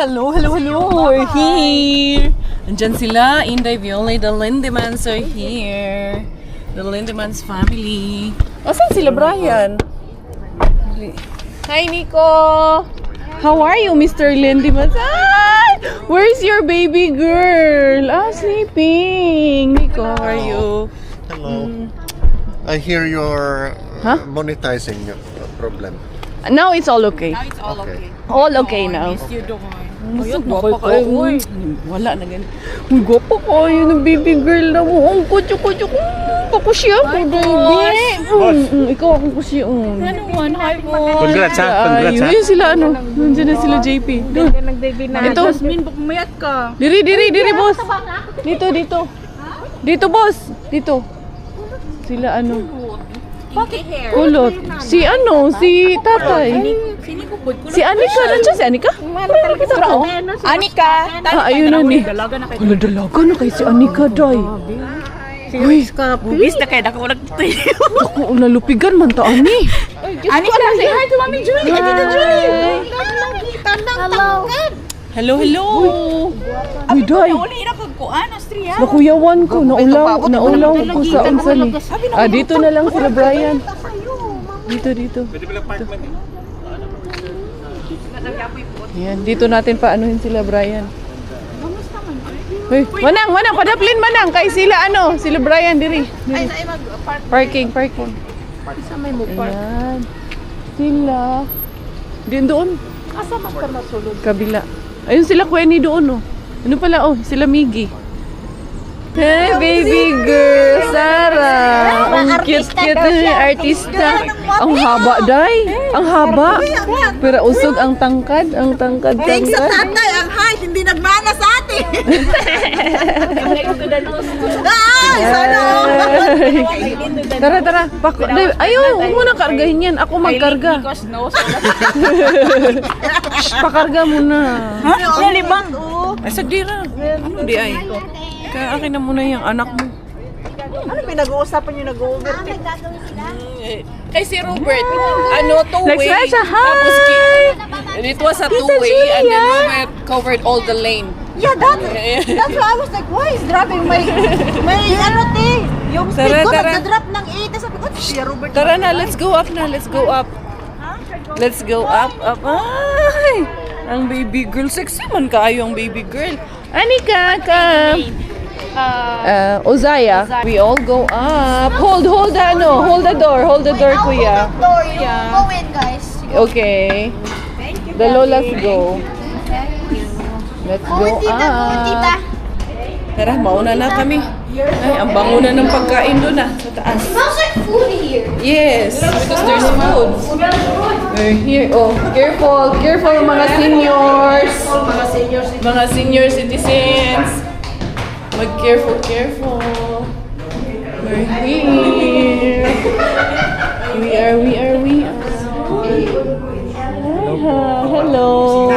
Hello. We're here. Andyan sila. Inday, Violet, the Lindemans are here. The Lindemans family. Asan sila, Brian? Hi, Nico. How are you, Mr. Lindemans? Ah! Where's your baby girl? Sleeping. Nico, how are you? Hello. I hear you're monetizing your problem. Now it's all okay. Now it's all okay. All okay now. Miss you doon. Ayun, guwapo ka. Uy, wala na ganun. Ang guwapo ko. Yung baby girl na mo. Ang kutyo-kutyo ko. Pakusya ko, baby. Ikaw ang kusya. Ano man? Hi, boss. Congrats ha. Congrats ha. Ayun sila, nandiyan na sila, JP. Nag-baby na. Ito. Jasmine, baka mayat ka. Diri, boss. Dito. Dito, boss. Dito. Sila, Bakit hair? kulot. Si tatay. Si Anika. Nandiyan si Anika? Anika! Ayun na ni. Dalaga na kayo. Wala, dalaga na kay si Anika, day. Uy, Bugis na kayo. Nakawalag tayo. ako nalupigan man ta ani. Anika, say hi to Mami Julie. Tita Julie. Hello. Uy, day. Uli na kagkuan, Austria. Nakuyawan ko, naulaw ko sa unsa ni. Dito na lang sila Brian. Dito. Yan, dito natin paanuhin sila Brian. Uy, manang, padaplin manang kay sila sila Brian diri. Ay, sa mag-park. Parking. Sa may mo park. Ayan. Sila. Din doon. Asa mas ka masulod? Kabila. Ayun sila Kweni doon Ano pala sila Miggy. Hey baby girl, Sarah. Ang cute artista. Ang haba day. Ang haba. Pero usog ang tangkad. Ang tangkad. Sa tatay, ang height, hindi nagmana sa atin. Ay, sana. Tara. Ayaw, huwag mo na kargahin yan. Ako magkarga. Pakarga muna. Libang. Ay, sagdira. Ano di ay? Kaya akin na muna yung anak mo. Ano pinag-uusapan yung nag-overtake? Kay si Robert, two-way. Nag-stretch, Tapos, it was a two-way and then Robert covered all the lane. Yeah, that's why I was like, why is dropping my yung speed ko nagda-drop ng 8. Sabi ko, siya Robert. Tara na, let's go up. Let's go up. Ay! Ang baby girl. Sexy man kaayo ang baby girl. Anika, come. Ozaya. We all go up. Hold the door, kuya. Go in, guys. Okay. The lolas go. Let's go up. Tara, mauna na kami. Ay, ang bango na ng pagkain doon sa taas. Smells like food here. Yes, because there's food. We're here. Careful mga seniors. Mga senior citizens. Careful. We're here. We are. Hello.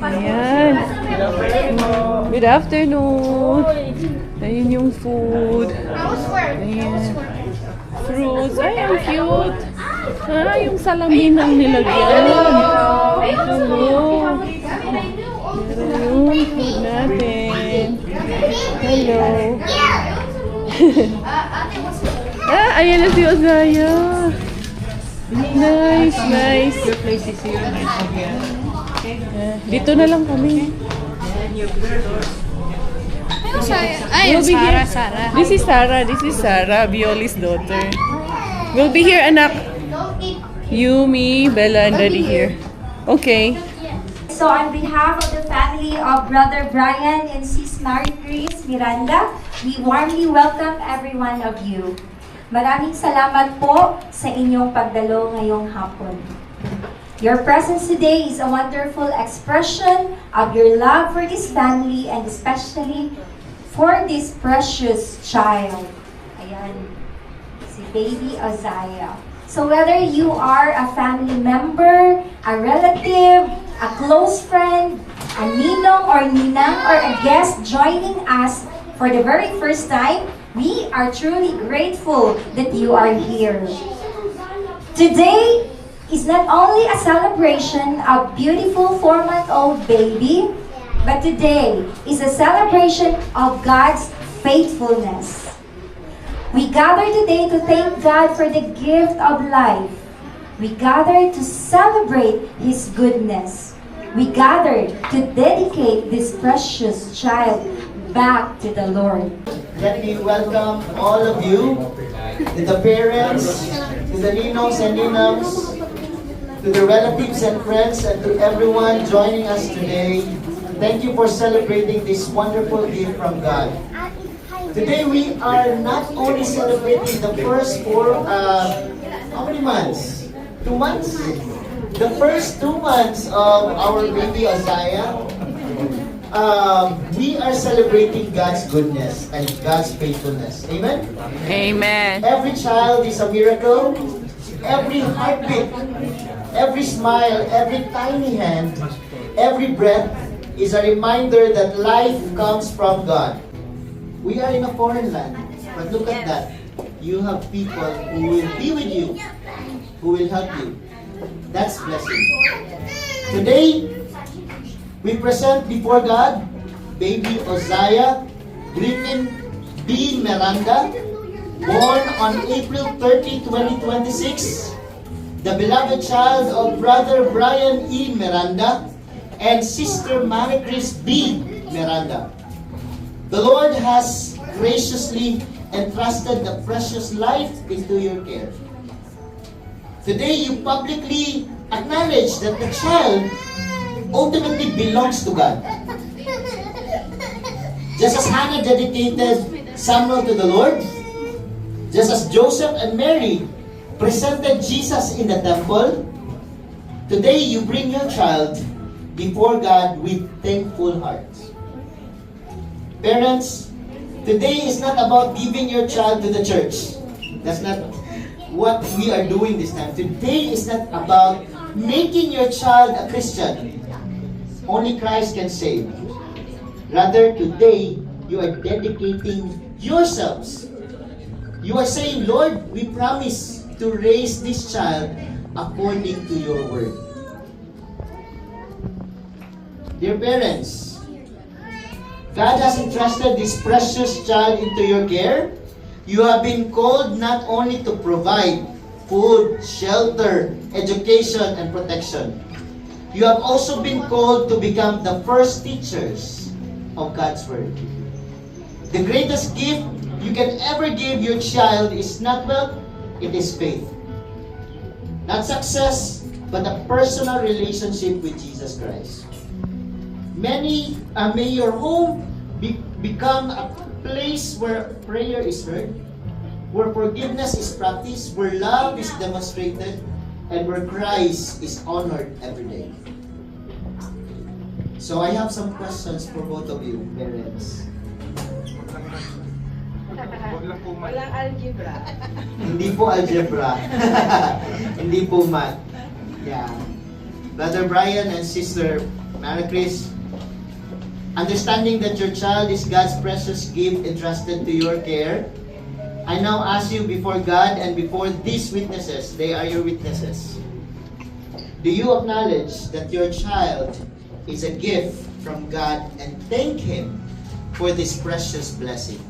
Ayan. Good afternoon. Ayun yung food. Ayan. Fruits. Ay, ang cute. Yung salamin ang nilagyan. Hello. Yung food natin. Hello. Ayan na si Ozaya. Nice. Your place is here. Dito na lang kami. Sarah. This is Sarah, Violi's daughter. We'll be here, anak. You, me, Bella, and Daddy here. Okay. So on behalf of the family of Brother Brian and Sis Mary Grace Miranda, we warmly welcome every one of you. Maraming salamat po sa inyong pagdalo ngayong hapon. Your presence today is a wonderful expression of your love for this family and especially for this precious child. Ayan, si baby Ozaya. So whether you are a family member, a relative, a close friend, a ninong or ninang, or a guest joining us for the very first time, we are truly grateful that you are here. Today is not only a celebration of beautiful 4-month-old baby, but today is a celebration of God's faithfulness. We gather today to thank God for the gift of life. We gather to celebrate His goodness. We gather to dedicate this precious child back to the Lord. Let me welcome all of you, to the parents, to the ninongs and ninangs, to the relatives and friends, and to everyone joining us today. Thank you for celebrating this wonderful gift from God. Today we are not only celebrating the first how many months? 2 months? The first 2 months of our baby Uzziah. We are celebrating God's goodness and God's faithfulness. Amen? Amen. Every child is a miracle. Every heartbeat, every smile, every tiny hand, every breath is a reminder that life comes from God. We are in a foreign land, but look at that. You have people who will be with you, who will help you. That's blessing. Today, we present before God baby Uzziah Griffin B. Miranda, born on April 30, 2026, the beloved child of Brother Brian E. Miranda and Sister Maricris B. Miranda. The Lord has graciously entrusted the precious life into your care. Today, you publicly acknowledge that the child ultimately belongs to God. Just as Hannah dedicated Samuel to the Lord, just as Joseph and Mary presented Jesus in the temple, today you bring your child before God with thankful hearts. Parents, today is not about giving your child to the church. That's not what we are doing this time. Today is not about making your child a Christian. Only Christ can save. Rather, today, you are dedicating yourselves. You are saying, Lord, we promise to raise this child according to your word. Dear parents, God has entrusted this precious child into your care. You have been called not only to provide food, shelter, education, and protection. You have also been called to become the first teachers of God's Word. The greatest gift you can ever give your child is not wealth, it is faith. Not success, but a personal relationship with Jesus Christ. May your home become a place where prayer is heard, where forgiveness is practiced, where love is demonstrated, and where Christ is honored every day. So I have some questions for both of you, parents. Walang algebra. Hindi po algebra. Hindi po math. Yeah. Brother Brian and Sister Maricris, understanding that your child is God's precious gift entrusted to your care, I now ask you before God and before these witnesses, they are your witnesses. Do you acknowledge that your child is a gift from God and thank Him for this precious blessing?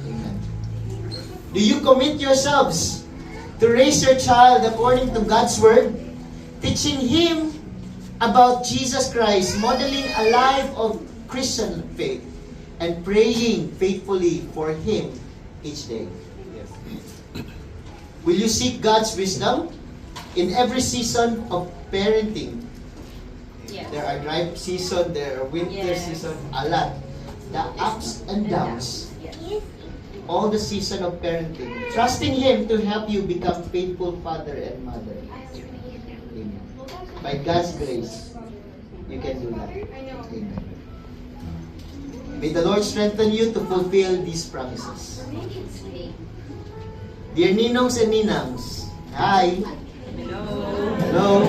Amen. Do you commit yourselves to raise your child according to God's Word, teaching him about Jesus Christ, modeling a life of Christian faith, and praying faithfully for Him each day? Will you seek God's wisdom in every season of parenting? Yes. There are dry season, there are winter season, a lot. The ups and downs. All the season of parenting. Trusting Him to help you become faithful father and mother. Amen. By God's grace, you can do that. Amen. May the Lord strengthen you to fulfill these promises. Dear Ninongs and Ninangs, hi! Hello!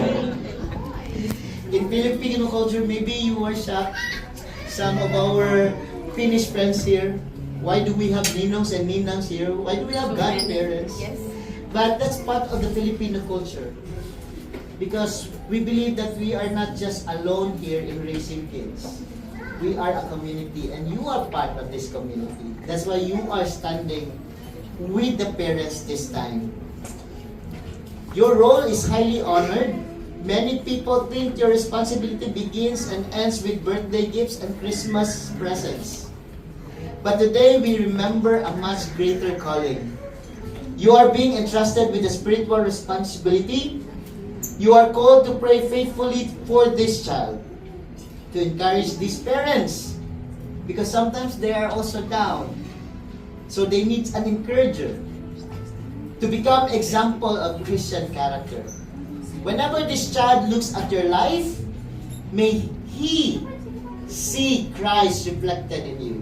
In Filipino culture, maybe you are shocked. Some of our Finnish friends here, why do we have Ninongs and Ninangs here? Why do we have godparents? Yes. But that's part of the Filipino culture. Because we believe that we are not just alone here in raising kids. We are a community and you are part of this community. That's why you are standing with the parents this time. Your role is highly honored. Many people think your responsibility begins and ends with birthday gifts and Christmas presents. But today we remember a much greater calling. You are being entrusted with a spiritual responsibility. You are called to pray faithfully for this child, to encourage these parents, because sometimes they are also down. So they need an encourager to become example of Christian character. Whenever this child looks at your life, may he see Christ reflected in you.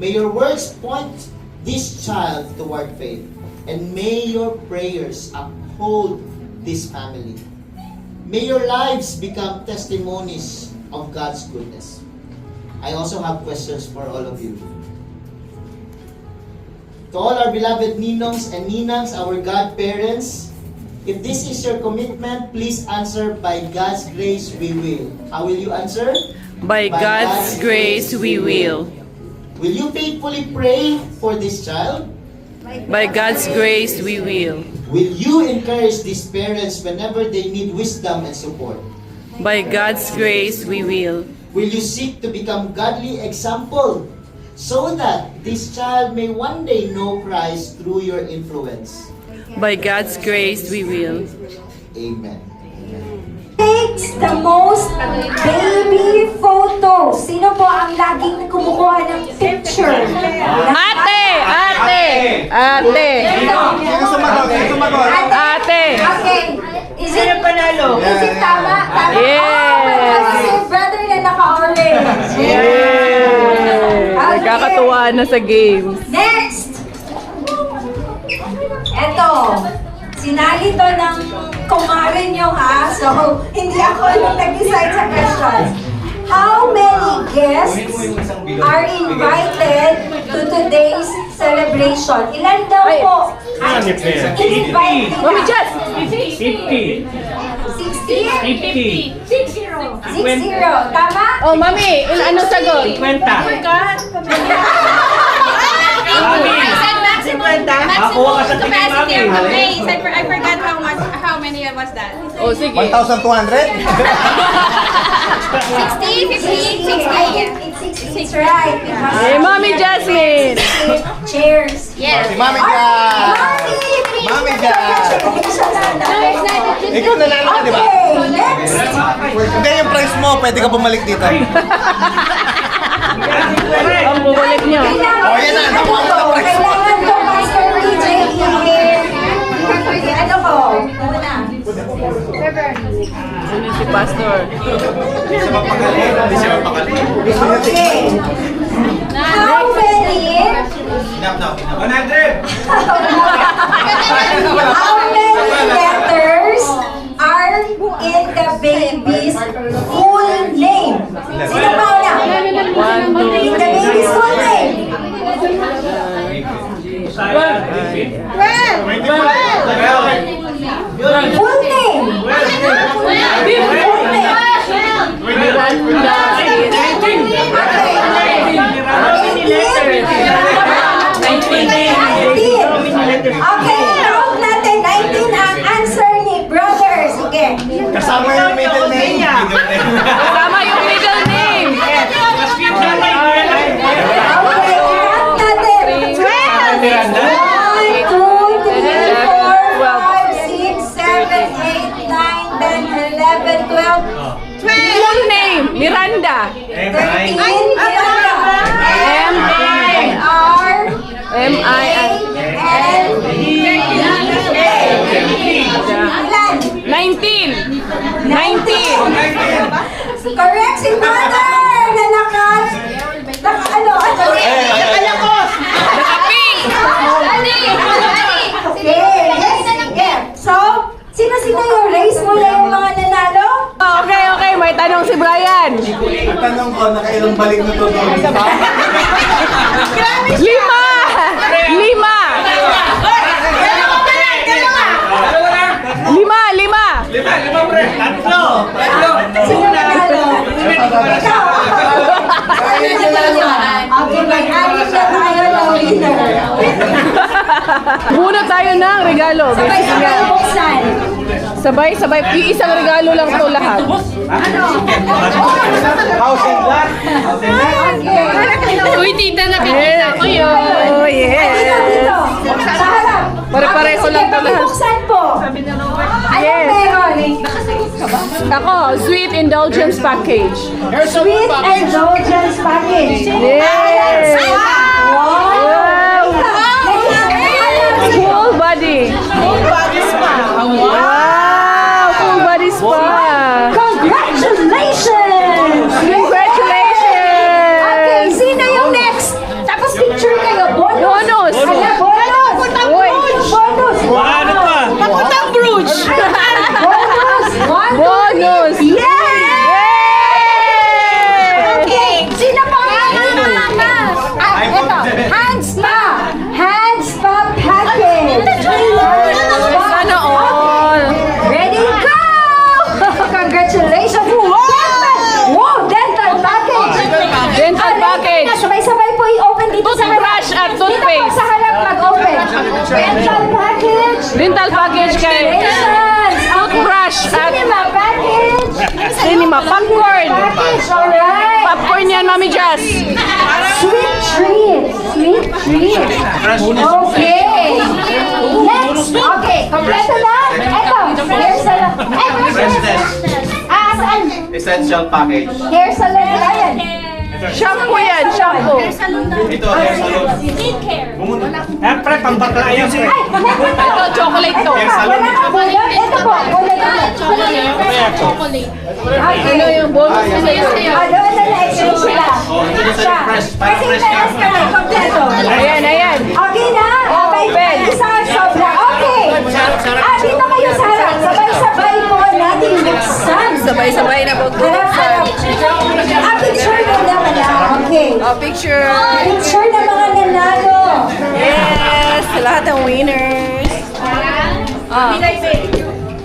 May your words point this child toward faith, and may your prayers uphold this family. May your lives become testimonies of God's goodness. I also have questions for all of you. To all our beloved ninongs and ninangs, our godparents, if this is your commitment, please answer, by God's grace we will. How will you answer? By God's grace we will. Will you faithfully pray for this child? By God's grace we will. Will you encourage these parents whenever they need wisdom and support? By God's grace we will. Will you seek to become godly example so that this child may one day know Christ through your influence? By God's grace we will. Amen. Takes the most baby photos. Sino po ang laging kumukuha ng picture? Ate! Ate! Ate! Sino sumagot? Sino sumagot? Ate! Okay. Is it panalo? Is it tama? Tama. Yes. Kasi brother na naka-orange. Yay! Nagkakatuwa na sa games. Next! Eto. Sinali to ng kumare nyo ha. So, hindi ako yung nag-decide sa questions. How many guests are invited to today's celebration? Ilan daw po ang invite? Mami Jess! 60? 50. 60. Tama? Oh, Mami! Anong sagot? 50. Maximum Ako ka sa tingin, capacity Mami. of the place. I forgot how many was that? Oh, sige. 1,200? 60, 50, 60. It's right. Hey, Mami Jasmine! Cheers. Yes. Si Mami Jan! Mami Jan! Ikaw nanalo ka, di ba? Okay, next. Hindi, yung price mo, pwede ka bumalik dito. Ang bumalik niyo. Oh, yan na, nakuha mo na price mo. Kailangan ko, Pastor PJ, ano ko? Muna. Sino si Pastor? Hindi siya mapakali. Okay. How many? 100. How many letters are in the baby's full name? Sino pa una? In the baby's full name. Full name. Okay, count natin. 19 ang answer ni brother. Sige. Kasama yung middle name. Tama yung middle name! Okay, count natin. 12. 1, 2, 3, 4, 5, 6, 7, 8, 9, 10, 11, 12. Full name! Miranda! 13. M-I-R. M-I-R. Ilan? 19! 19! Correct si brother! Na naka-ano? Naka-pink! Okay, sige. So, sino-sino yung race mula yung mga nanalo? Okay, may tanong si Brian. Ang tanong ko, nakailang balik na to doon. 5! 5! 5! 5! 5, pre. 3. Muna tayo ng regalo. Sabay-sabay Nga. buksan. Sabay-sabay. Yung isang regalo lang to lahat. House and lot. Uy, tita, nakikita ko yun. Oh, yes. Dito. Sa harap. Pare-pareho Okay, lang sige, to lahat. pakibuksan po. Anong Yes. meron? Ako, sweet indulgence package. Sweet indulgence package. Yes. Wow. Full body. Wow, full body spa. Congratulations! Okay, Congratulations. sino yung next? Tapos picture kayo. Bonus. Bonus. Ayan, bonus. Uy. Bonus. Wow. Pakutang brooch. Bonus. Bonus. Yay! Yay! Okay, sino pa ang mama? Ito, hand spa. Hand spa package. Sana all. Ready, go! Congratulations! Wow, dental package! Dental package. Sabay-sabay po i-open dito sa harap. Toothbrush at Dito po toothpaste. sa harap mag-open. Dental package. Dental package kay Congratulations! toothbrush at Cinema package. cinema popcorn. Package, alright. Popcorn yan, Mami Jazz. Sweet treat. Sweet treat. Okay. Next. Okay. Kompleto na. Eto. Hair salon. Saan? Essential package. Hair salon. Ayan. Shampoo yan, shampoo. Ito, hair salon. Siyempre, pambakla yan siya. Ay, Ito, chocolate to. wala ka bulot. Ito po. Bulot ulit. Ano yung bonus nila yun? Doon na na-exchange sila. Siya. Kasi taas ka na. Kompleto. Ayan, ayan. Okay na. Open. Isa sobra. Okay. Dito kayo sa harap. Sabay-sabay po natin buksan. Sabay-sabay na po. Harap-harap. Picture mo naman na. Okay. Oh, picture. Picture ng mga nanalo. Yes, lahat ng winners.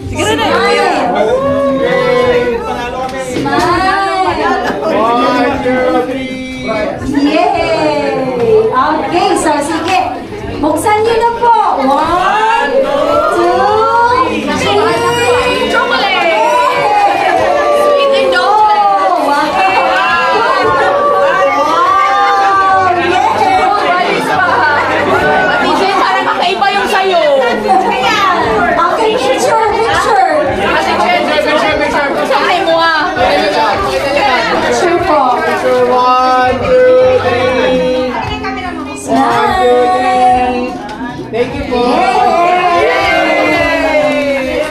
Sige na. Yay! Okay, so sige. Buksan niyo na po. 1, 2, 3. Chocolate! Sweet indulgence. Ate parang kakaiba yung sayo. Okay, picture. Ate Jen, picture. Sakay mo ah. Picture po. 1, 2, 3. Smile. Thank you po.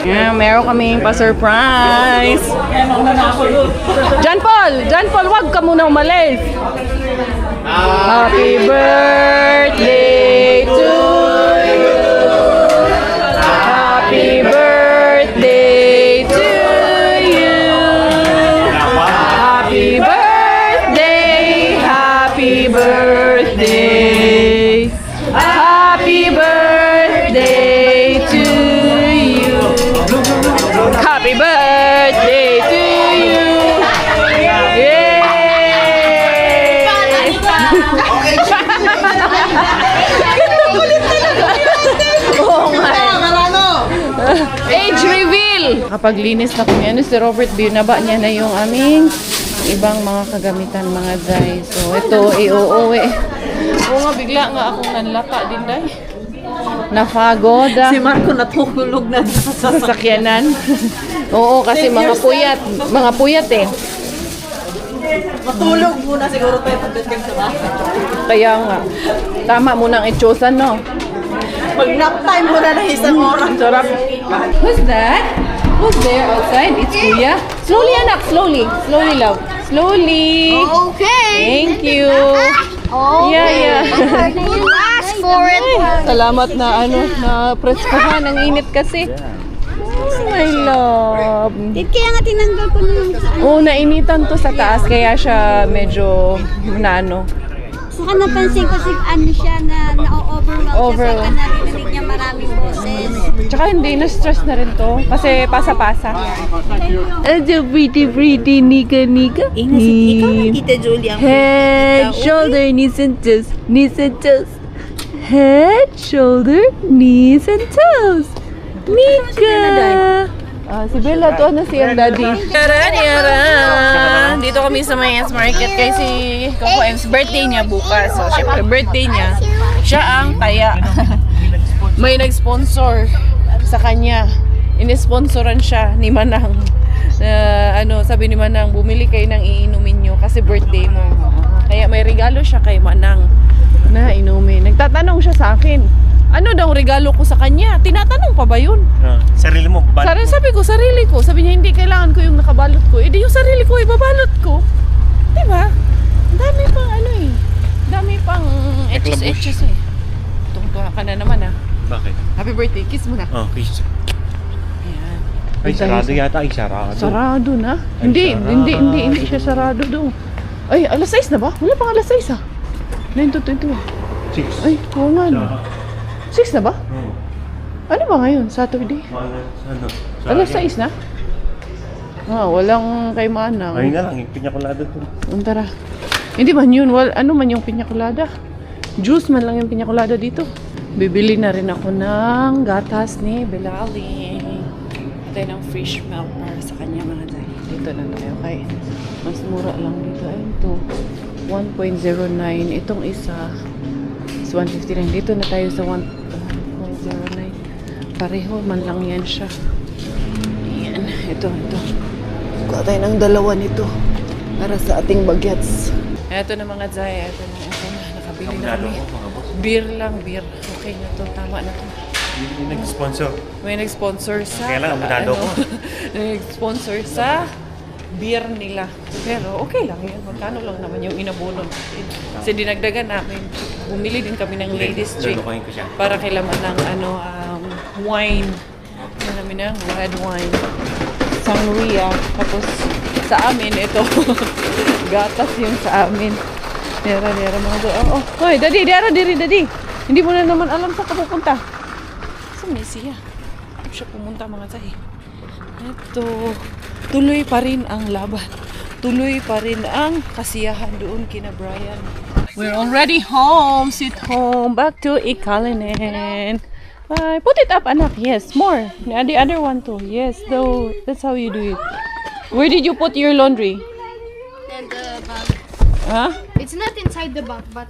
Yeah, meron kaming pa-surprise. John Paul, wag ka muna umalis. Happy birthday to you. Happy birthday to you. Happy birthday, happy birthday. Happy birthday to you. Happy birthday to you. Yay! Oo nga. Age reveal! Kapag linis na kami, si Robert, binaba niya na yung aming ibang mga kagamitan, mga day. So, ito, iuuwi. Oo nga, bigla nga akong nanlaka din, day. Nafagoda. Si Marco natutulog na sa Sasakyanan. Oo, kasi mga puyat eh. Matulog muna siguro tayo pagdating sa bahay. Kaya nga, tama mo nang itsusan, no? Mag-nap time muna ng isang oras. Sarap. Who's that? Who's there outside? It's Kuya. Slowly, anak. Slowly. Slowly, love. Slowly. Okay. Thank you. Oh, Yeah. ask for it. Salamat na na preskuhan. Ang init kasi. My love. Kaya nga tinanggal ko na yung Oo, nainitan to sa taas. Kaya siya medyo Saka napansin ko si ano siya na na-overwhelm Overwhelm. kasi narinig niya maraming boses. Tsaka hindi, na-stress na rin to. Kasi pasa-pasa. It's a pretty, nika. Ikaw na Tita Julia. Head, shoulder, knees and toes. Head, shoulder, knees, and toes. Mika! Si Bella, to na siyang daddy. Yaran! Dito kami sa Mayans Market kasi Coco M's birthday niya bukas. So, syempre, birthday niya. Siya ang kaya may nag-sponsor sa kanya. Inisponsoran siya ni Manang. Sabi ni Manang, bumili kayo ng iinumin nyo kasi birthday mo. Kaya may regalo siya kay Manang na inumin. Nagtatanong siya sa akin, ano daw regalo ko sa kanya? Tinatanong pa ba yun? Sarili mo, balot mo. Sabi ko, sarili ko. Sabi niya, hindi kailangan ko yung nakabalot ko. Eh di yung sarili ko, ibabalot ko. Diba? Ang dami pang dami pang etches eh. Tungtuha ka na naman Bakit? Happy birthday, kiss mo na. Oh, kiss. Ayan. Ay, sarado yata. Ay, sarado. Sarado na? Ay, Hindi sarado. siya sarado doon. Ay, alas 6 na ba? Wala pang alas 6 9 to 21. 6. Ay, oo nga no. 6 na ba? Oo. Ano ba ngayon? Saturday? Ano? Alas 6 na? Walang kay Manang. Ay na lang, yung pinyakulado to. Tara. Hindi man yun. Ano man yung piña colada? Juice man lang yung piña colada dito. Bibili na rin ako ng gatas ni Belali. Ito ng fish milk para sa kanya mga day. Dito na tayo kay mas mura lang dito. Ayun to. 1.09. Itong isa is 159. Dito na tayo sa 1.09. Pareho man lang yan siya. Ayan. Ito. Kuha tayo ng dalawa nito para sa ating bagets. Ito na mga Zaya. Ito na. Nakabili na kami. Beer. Okay na to. Tama na to. Yung nag-sponsor. May nag-sponsor sa... Kaya lang, abunado ko. Nag-sponsor sa beer nila. Pero okay lang yun. Magkano lang naman yung inabono natin. Kasi dinagdagan namin. Bumili din kami ng ladies drink. Lulukoyin ko siya. Para kailangan ng wine. Ano namin ng red wine. Sangria. Tapos sa amin, ito. Gatas yung sa amin. Dera mga doon. Hoy, daddy. Hindi mo na naman alam sa kapupunta. Saan may siya? Hindi siya pumunta mga tayo. Ito. Tuloy pa rin ang laban. Tuloy pa rin ang kasiyahan doon kina Brian. We're already home. Sit home. Back to Ikalinen. Bye. Put it up, anak. Yes, more. The other one too. Yes, though. That's how you do it. Where did you put your laundry? And the bag. Huh? It's not inside the bag, but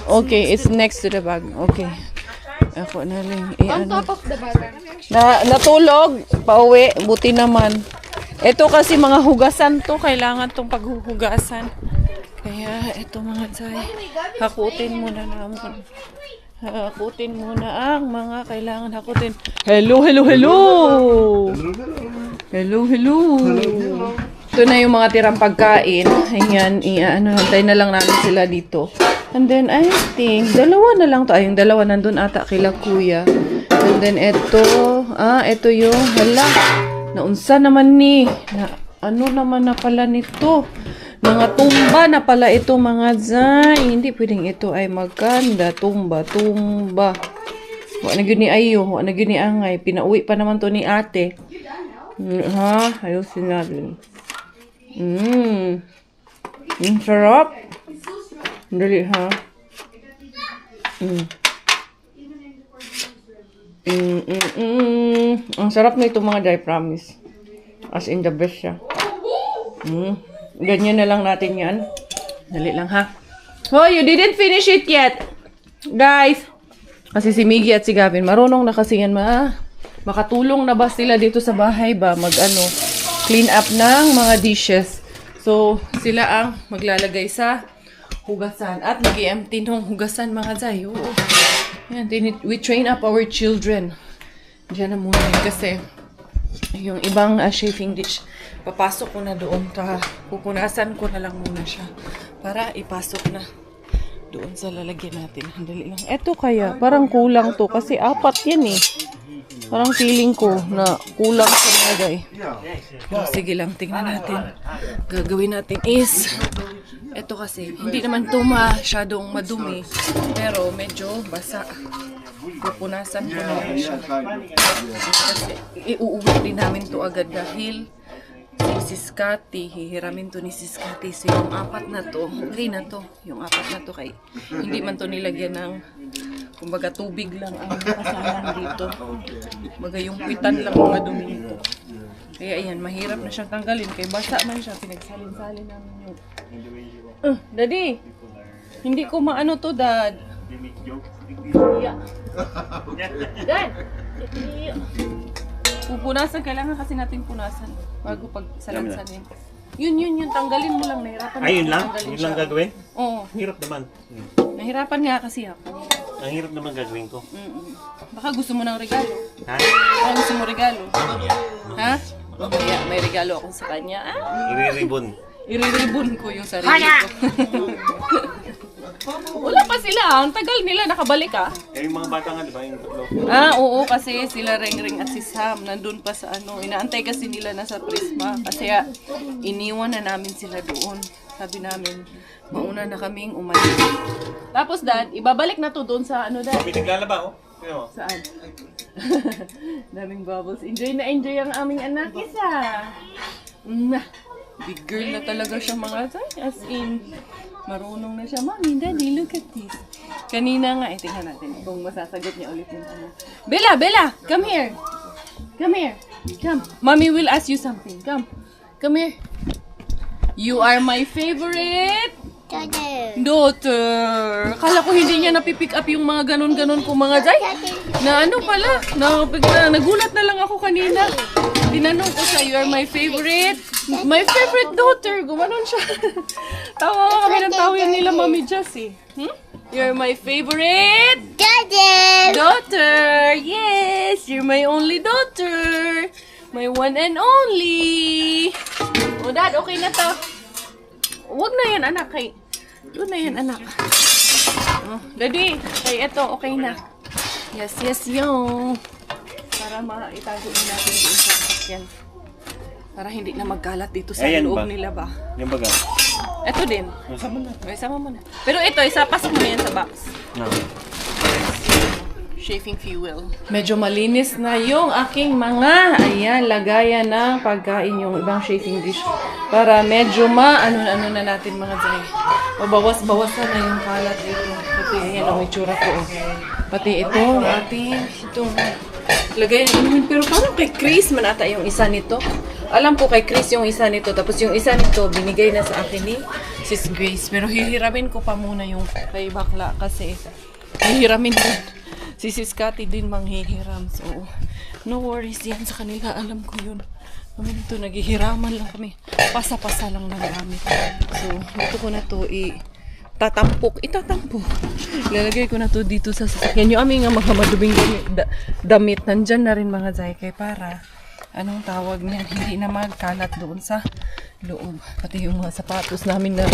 Okay, it's next to the bag. Okay. Ako na lang. on top of the bag. Natulog. Pauwi. Buti naman. Ito kasi mga hugasan to. Kailangan tong paghuhugasan. Kaya ito mga Zay. Hakutin muna naman. Hakutin muna ang mga kailangan hakutin. Hello. Ito na yung mga tirang pagkain. Ayan, hantay na lang namin sila dito. And then, I think, dalawa na lang to. Ay, yung dalawa nandun ata kila kuya. And then, ito yung, naunsa naman ni. Ano naman na pala nito? Mga tumba na pala ito, mga Zay. Hindi pwedeng ito ay magkanda. Tumba. Wala na yun ni Ayo. Wala na yun ni Angay. Pinauwi pa naman to ni ate. Ha? Ayusin natin. Ang sarap. Dali ha. Ang sarap nito mga Day, promise. As in the best siya. Ganyan na lang natin yan. Dali lang ha. Oh, you didn't finish it yet. Guys. Kasi si Miggy at si Gavin, marunong na kasi yan makatulong na ba sila dito sa bahay ba? Clean up ng mga dishes. So, sila ang maglalagay sa hugasan. At mag-empty ng hugasan mga Zay. Oo. Yan, we train up our children. Diyan na muna yun kasi yung ibang chafing dish, papasok ko na doon. Pupunasan ko na lang muna siya para ipasok na doon sa lalagyan natin. Handali lang. Eto kaya, parang kulang to kasi 4 yan eh. Parang feeling ko na kulang sa mga Day. Pero sige lang, tingnan natin. Gagawin natin is, eto kasi, hindi naman to masyadong madumi. Pero medyo basa. Pupunasan ko na siya. Kasi iuuwi din namin to agad dahil si Sis Cathy, hihiramin to ni Sis Cathy. So yung 4 na to, okay na to. Yung 4 na to kay hindi man to nilagyan ng Kumbaga tubig lang ang kasalan dito. Kumbaga yung pitan lang mga dumi nito. Kaya ayan, mahirap na siyang tanggalin. Kaya basa man siya, pinagsalin-salin namin yung... Daddy, hindi ko maano to, Dad. Yeah. Dad! Yeah. Pupunasan, kailangan kasi natin punasan bago pag salansanin. Yun, tanggalin mo lang, nahirapan Ay, yun ako lang? tanggalin Yun siya. lang gagawin? Oo, Ang hirap naman. nahirapan nga kasi ako. Ang hirap naman gagawin ko. Baka gusto mo ng regalo. Ha? Baka gusto mo regalo. Ha? Kaya may regalo ako sa kanya. Iriribon. Iriribon ko yung sarili ko. Wala pa sila. Ang tagal nila. Nakabalik Eh, yung mga bata nga, di ba? Yung tatlo. Oo. Kasi sila Ring at si Sam. Nandun pa sa ano. Inaantay kasi nila na sa Prisma. Kasi iniwan na namin sila doon. Sabi namin, mauna na kaming umalis. Tapos, Dad, ibabalik na to doon sa ano, Dad? May naglalaba, oh. Tingnan mo. Saan? Daming bubbles. Enjoy na enjoy ang aming anak. Isa. Big girl na talaga siya mga tay. As in, marunong na siya. Mommy, Daddy, look at this. Kanina nga, tingnan natin kung masasagot niya ulit yung ano. Bella, come here. Come here. Come. Mommy will ask you something. Come. Come here. You are my favorite daughter. Kala ko hindi niya napipick up yung mga ganon-ganon ko mga day. Na ano pala, nagulat na lang ako kanina. Tinanong ko siya, you are my favorite daughter. Gumanon siya. Tawa kami ng tawa nila Mami Jessie. You're my favorite daughter. Yes, you're my only daughter. My one and only. O Dad, okay na to. Huwag na yan anak. Doon na yan anak. Oh, Daddy, kay eto, okay na. Yes, yung. Para maitago na natin doon sa sasakyan. Para hindi na magkalat dito sa Ayan loob ba? nila ba. Yung baga. Ito din. Sama na. Isama mo na. Pero ito, pasok mo yan sa box. No. Shaving fuel. Medyo malinis na yung aking mga, lagayan ng pagkain, yung ibang shaving dish. Para medyo ano na natin mga dyan. Mabawas-bawasan na yung kalat dito. Pati, ayan ang itsura ko. Pati itong lagayan namin. Pero parang kay Chris man ata yung isa nito. Alam ko kay Chris yung isa nito. Tapos yung isa nito, binigay na sa akin ni Sis Grace. Pero hihiramin ko pa muna yung kay bakla kasi hihiramin ko. Si Sis Cathy din manghihiram. So, no worries yan sa kanila. Alam ko yun. Kami nito, naghihiraman lang kami. Pasa-pasa lang ng gamit. So, dito ko na to itatampok. Lalagay ko na to dito sa sasakyan. Yung aming mga madubing damit. Nandyan na rin mga Zaykay para anong tawag niyan, hindi na magkalat doon sa loob. Pati yung mga sapatos namin na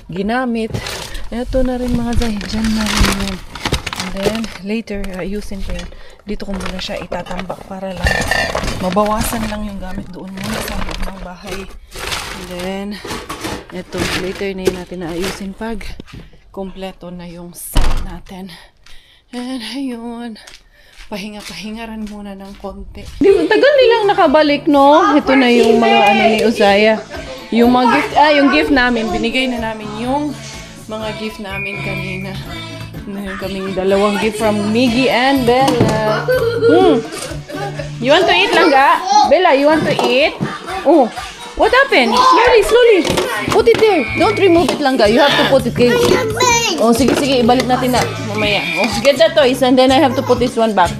ginamit. Ito na rin mga Zay. Dyan na rin yun. And then, later, ayusin ko yun. Dito ko muna siya itatambak para lang mabawasan lang yung gamit doon muna sa loob ng bahay. And then, ito, later na yun natin ayusin pag kompleto na yung set natin. And ayun, pahinga-pahinga rin muna ng konti. Tagal nilang nakabalik, no? Ito na yung mga ni Uzaya. Yung mga gift, yung gift namin, binigay na namin yung mga gift namin kanina. Meron kaming dalawang gift from Miggy and Bella. You want to eat lang ga? Bella, you want to eat? Oh, what happened? Slowly. Put it there. Don't remove it lang ga. You have to put it there. Oh, sige, ibalik natin na. Mamaya. Oh, get that toys and then I have to put this one back.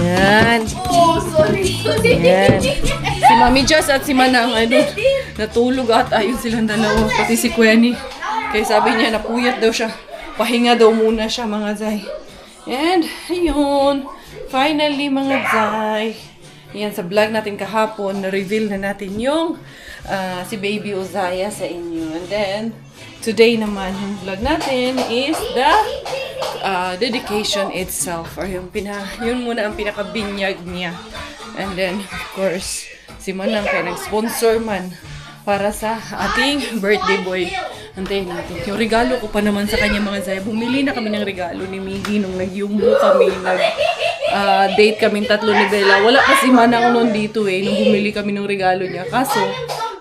Yan. Oh, sorry. Yan. Si Mami Jess at si Manang, natulog at ayun silang dalawa. Pati si Quenny. Kaya sabi niya, napuyat daw siya. Pahinga daw muna siya mga Zay. And, ayun. Finally mga Zay. Yan, sa vlog natin kahapon, na-reveal na natin yung si Baby Uzaya sa inyo. And then, today naman, yung vlog natin is the dedication itself. Or yung yun muna ang pinaka-binyag niya. And then, of course, si Manang kaya nag-sponsor man para sa ating birthday boy. Antayin natin. Yung regalo ko pa naman sa kanya mga Zay. Bumili na kami ng regalo ni Miggy nung nag-yumbo kami. Date kami tatlo ni Bella. Wala kasi Manang noon dito nung bumili kami ng regalo niya. Kaso,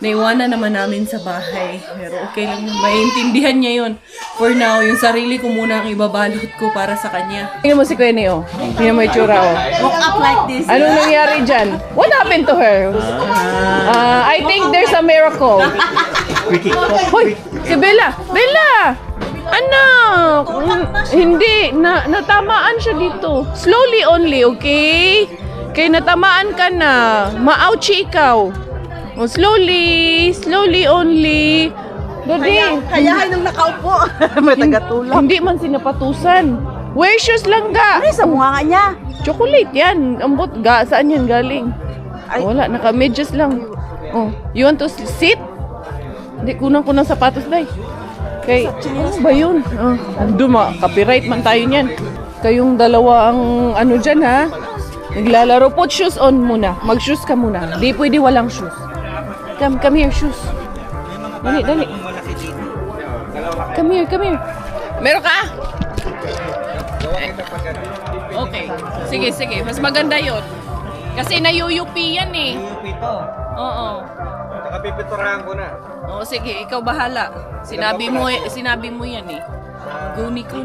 naiwanan naman namin sa bahay. Pero okay lang yun. Maintindihan niya yun. For now, yung sarili ko muna ang ibabalot ko para sa kanya. Tingnan mo si Kuya Neo. Tingnan mo yung tsura, oh. Walk up like this. Anong nangyari dyan? What happened to her? I think there's a miracle. Hoy, si Bella! Bella! Anak! Hindi, natamaan siya dito. Slowly only, okay? Kaya natamaan ka na. Ma-ouchie ikaw. Oh, slowly only. Daddy. Kaya nung nakaupo. May tagatulak. Hindi man sinapatusan. Wear shoes lang ga. Ano sa mukha nga niya? Chocolate yan. Ambot ga. Saan yan galing? Wala, naka-medyas lang. Oh, you want to sit? Hindi, kunang sapatos, day. Kay, ano ba yun? Copyright man tayo niyan. Kayong dalawa ang ano dyan, ha? Naglalaro. Put shoes on muna. Mag-shoes ka muna. Di pwede walang shoes. Come here, shoes. Dali. Come here. Meron ka? Okay. Sige. Mas maganda yon. Kasi na-UUP yan eh. UP to. Oo. Nakapipiturahan ko na. Oo, sige. Ikaw bahala. Sinabi mo yan eh. Go, Nico.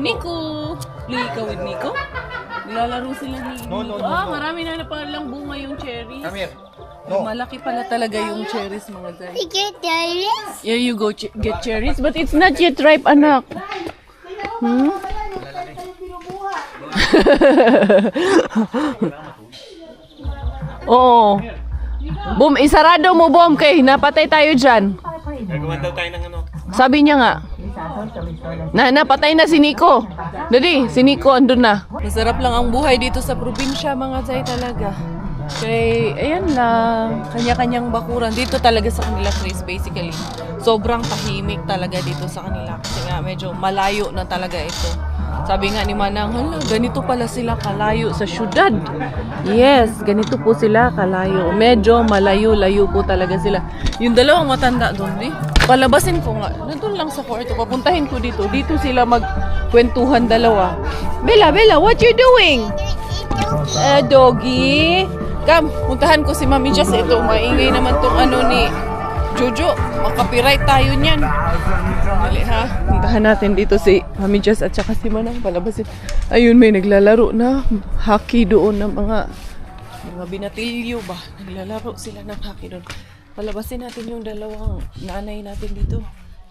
Play ka with Nico? Nilalaro sila ni Nico. Marami na palang bunga yung cherry. Come here. Malaki pala talaga yung cherries, mga guys. You get cherries? Yeah, you go get cherries, but it's not yet ripe, anak. Oo. Boom, isarado mo, Boom, kay napatay tayo dyan. Gagawan daw tayo ng ano. Sabi niya nga. Napatay na si Nico. Dali, si Nico andun na. Masarap lang ang buhay dito sa probinsya, mga Zay, talaga. Kaya, ayan lang, kanya-kanyang bakuran. Dito talaga sa kanila, Chris, basically. Sobrang tahimik talaga dito sa kanila. Kasi nga, medyo malayo na talaga ito. Sabi nga ni Manang, hala, ganito pala sila kalayo sa syudad. Yes, ganito po sila kalayo. Medyo malayo-layo po talaga sila. Yung dalawang matanda doon, palabasin ko nga. Nandun lang sa kwarto, papuntahin ko dito. Dito sila magkwentuhan dalawa. Bella, what you doing? Doggy. Come, puntahan ko si Mami Jess. Ito, maingay naman tong ano ni Jojo. Makapiright tayo niyan. Dali ha. Puntahan natin dito si Mami Jess at saka si Manang. Palabasin. Ayun, may naglalaro na hockey doon ng mga binatilyo ba. Naglalaro sila ng hockey doon. Palabasin natin yung dalawang nanay natin dito.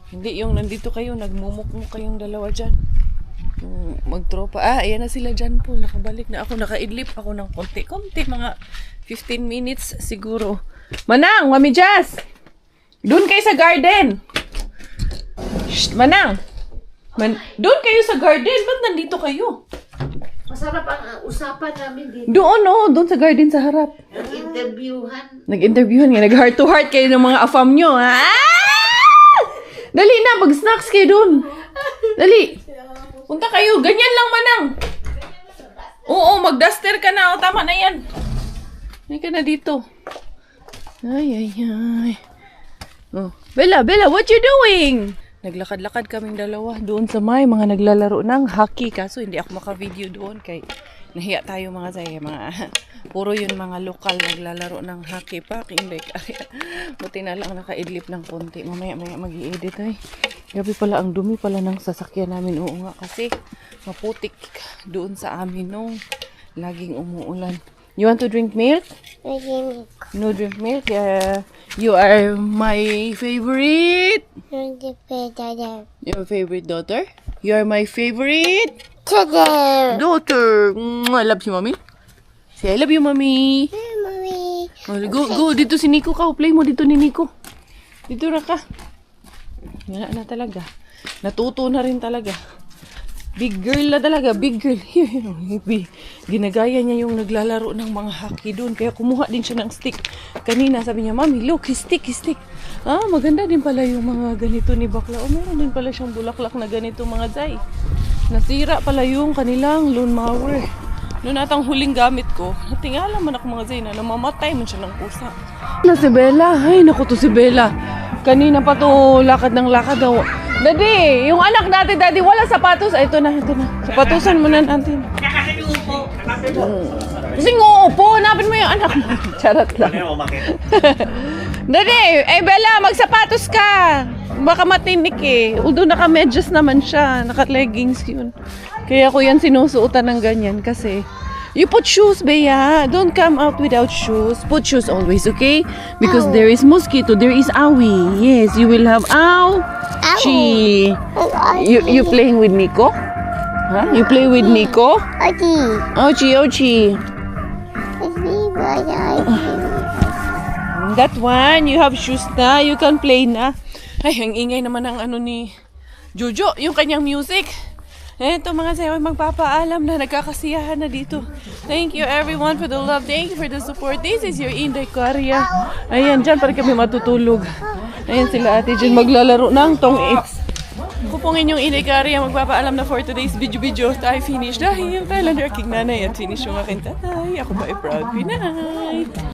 Hindi yung nandito kayo, nagmumukmuk kayong dalawa dyan. Magtropa. Ayan na sila dyan po. Nakabalik na ako. Nakaidlip ako ng konti. Mga 15 minutes siguro. Manang! Mami Jess! Doon kayo sa garden! Shh! Manang! Doon kayo sa garden! Ba't nandito kayo? Masarap ang usapan namin dito. Doon, doon sa garden sa harap. Nag-interviewhan nga. Nag-heart to heart kayo ng mga afam nyo. Dali na! Mag-snacks kayo doon. Dali! Punta kayo. Ganyan lang, Manang. Oo, mag-duster ka na. O, tama na yan. Hindi ka na dito. Ay. Oh. Bella, what you doing? Naglakad-lakad kaming dalawa doon sa mga naglalaro ng hockey. Kaso hindi ako maka-video doon kay nahiya tayo mga Zay. Puro yun mga lokal naglalaro ng hockey pa. Buti na lang nakaidlip ng konti. Mamaya mag-i-edit ay. Gabi pala ang dumi pala ng sasakyan namin. Oo nga kasi maputik doon sa amin nung laging umuulan. You want to drink milk? No drink milk? You are my favorite. Your favorite daughter? You are my favorite daughter. I love you, mommy. Say, I love you, mommy. Go. Dito si Nico ka. Play mo dito ni Nico. Dito na ka. Nga na talaga. Natuto na rin talaga. Big girl na talaga. Big girl. Ginagaya niya yung naglalaro ng mga hockey doon. Kaya kumuha din siya ng stick. Kanina sabi niya, Mami, look, his stick. Maganda din pala yung mga ganito ni Bakla. Meron din pala siyang bulaklak na ganito mga Zay. Nasira pala yung kanilang lawn mower. Noon atang huling gamit ko, natingala man ako mga Zay na namamatay man siya ng pusa. Na si Bella. Ay, naku to si Bella. Kanina pa to lakad ng lakad daw. Daddy, yung anak natin, Daddy, wala sapatos. Ay, ito na. Sapatusan mo na natin. Kasi upo. Kasi uupo. Hanapin mo yung anak mo. Charot lang. Dali! Eh, Bella, magsapatos ka! Baka matinik eh. Although naka-medyas naman siya. Naka-leggings yun. Kaya ko yan sinusuotan ng ganyan kasi you put shoes, Bea. Don't come out without shoes. Put shoes always, okay? Because there is mosquito, there is awi. Yes, you will have ouchie. You playing with Nico? Huh? You play with Nico? Ouchie, ouchie. That one, you have shoes na. You can play na. Ay, ang ingay naman ng ano ni Jojo, yung kanyang music. Eto mga sayo, magpapaalam na nagkakasiyahan na dito. Thank you everyone for the love. Thank you for the support. This is your Inday Korea. Ayan, dyan para kami matutulog. Ayan sila Ate Jen maglalaro ng tong 8. Kupungin yung Inday Korea. Magpapaalam na for today's video tayo finish dahil Thailander aking nanay at finish yung aking tatay. Ako ba ay proud Pinay.